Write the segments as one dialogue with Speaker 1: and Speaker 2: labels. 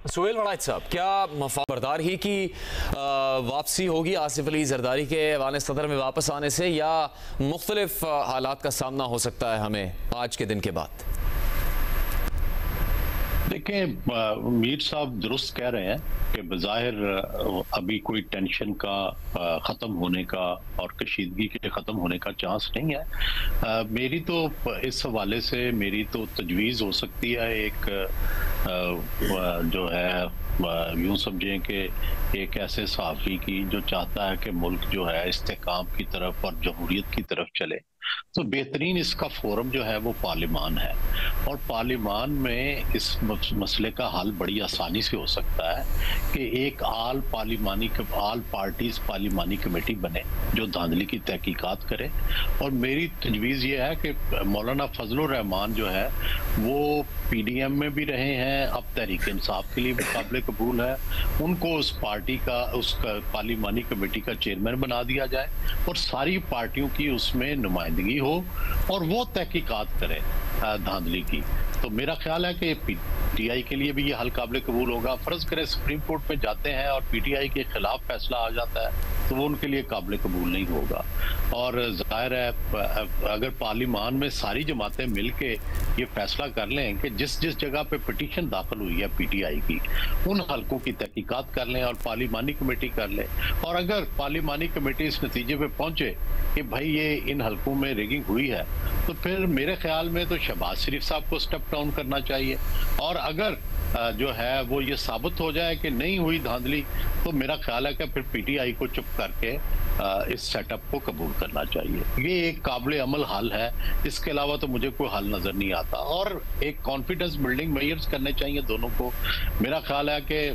Speaker 1: सुहेल वड़ाइच साहब, क्या बरदार ही की वापसी होगी आसिफ अली जरदारी के ऐवान सदर में वापस आने से, या मुख्तलिफ हालात का सामना हो सकता है हमें आज के दिन के बाद?
Speaker 2: देखें, मीर साहब दुरुस्त कह रहे हैं कि बज़ाहिर अभी कोई टेंशन का ख़त्म होने का और कशीदगी के ख़त्म होने का चांस नहीं है। मेरी तो इस हवाले से मेरी तो तजवीज़ हो सकती है, एक जो है यूँ समझें कि एक ऐसे सहाफ़ी की जो चाहता है कि मुल्क जो है इस्तेहकाम की तरफ और जमहूरियत की तरफ चले, तो बेहतरीन इसका फोरम जो है वो पार्लिमान है। और पार्लिमान में इस मसले का हल बड़ी आसानी से हो सकता है कि एक आल पार्टीज पार्लिमानी कमेटी बने जो धांधली की तहकीकात करे। और मेरी तजवीज़ ये है कि मौलाना फजलुर रहमान जो है वो PDM में भी रहे हैं, अब तहरीक इंसाफ के लिए भी काबिल कबूल है, उनको उस पार्टी का पार्लिमानी कमेटी का चेयरमैन बना दिया जाए और सारी पार्टियों की उसमें नुमाइंदगी हो और वो तहकीकात करें धांधली की। तो मेरा ख्याल है कि PTI के लिए भी ये हल काबिल कबूल होगा। फर्ज करें सुप्रीम कोर्ट में जाते हैं और PTI के खिलाफ फैसला आ जाता है तो वो उनके लिए काबिल कबूल नहीं होगा। और जाहिर है अगर पार्लिमान में सारी जमातें मिल के ये फैसला कर लें कि जिस जिस जगह पे पिटीशन दाखिल हुई है PTI की, उन हलकों की तहकीकात कर लें और पार्लिमानी कमेटी कर लें, और अगर पार्लिमानी कमेटी इस नतीजे पे पहुंचे कि भाई ये इन हलकों में रिगिंग हुई है, तो फिर मेरे ख्याल में तो शहबाज शरीफ साहब को स्टेप डाउन करना चाहिए। और अगर जो है वो ये साबित हो जाए कि नहीं हुई धांधली, तो मेरा ख्याल है कि फिर PTI को चुप करके इस सेटअप को कबूल करना चाहिए। ये एक काबिल अमल हल है, इसके अलावा तो मुझे कोई हल नजर नहीं आता। और एक कॉन्फिडेंस बिल्डिंग मेजर्स करने चाहिए दोनों को। मेरा ख्याल है कि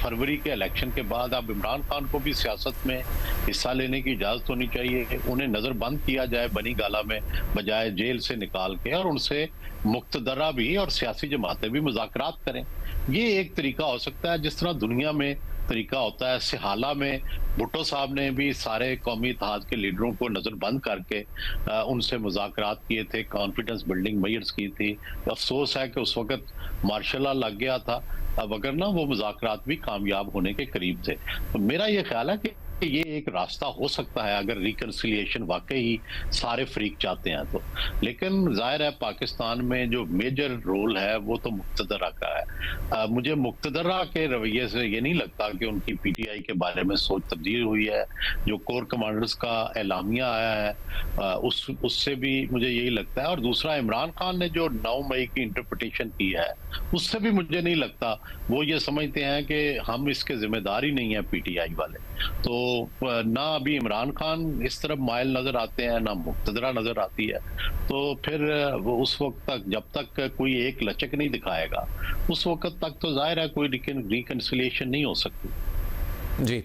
Speaker 2: फरवरी के इलेक्शन के बाद अब इमरान खान को भी सियासत में हिस्सा लेने की इजाजत होनी चाहिए। उन्हें नजरबंद किया जाए बनी गाला में बजाय जेल से निकाल के, और उनसे मुक्तदरा भी और सियासी जमातें भी मुज़ाकरात करें। ये एक तरीका हो सकता है, जिस तरह दुनिया में तरीका होता है। सिहाला में भुट्टो साहब ने भी सारे कौमी इत्तेहाद के लीडरों को नजरबंद करके उनसे मुज़ाकरात किए थे, कॉन्फिडेंस बिल्डिंग मेजर्स की थी। अफसोस है कि उस वक्त मार्शल लॉ लग गया था, अब अगर ना वो मुज़ाकरात भी कामयाब होने के करीब थे। तो मेरा ये ख्याल है कि ये एक रास्ता हो सकता है अगर रिकंसिलिएशन वाकई ही सारे फ्रीक चाहते हैं तो। लेकिन जाहिर है पाकिस्तान में जो मेजर रोल है वो तो मुक्तदरा का है। मुझे मुक्तदरा के रवैये से ये नहीं लगता कि उनकी PTI के बारे में सोच तब्दील हुई है। जो कोर कमांडर्स का एलामिया आया है उससे भी मुझे यही लगता है। और दूसरा, इमरान खान ने जो 9 मई की इंटरप्रिटेशन की है उससे भी मुझे नहीं लगता वो ये समझते हैं कि हम इसके जिम्मेदार ही नहीं है PTI वाले। तो ना अभी इमरान खान इस तरफ माइल नजर आते हैं, ना मुक्तदरा नजर आती है। तो फिर वो उस वक्त तक, जब तक कोई एक लचक नहीं दिखाएगा, उस वक्त तक तो जाहिर है कोई रिकंसिलिएशन नहीं हो सकती।
Speaker 1: जी।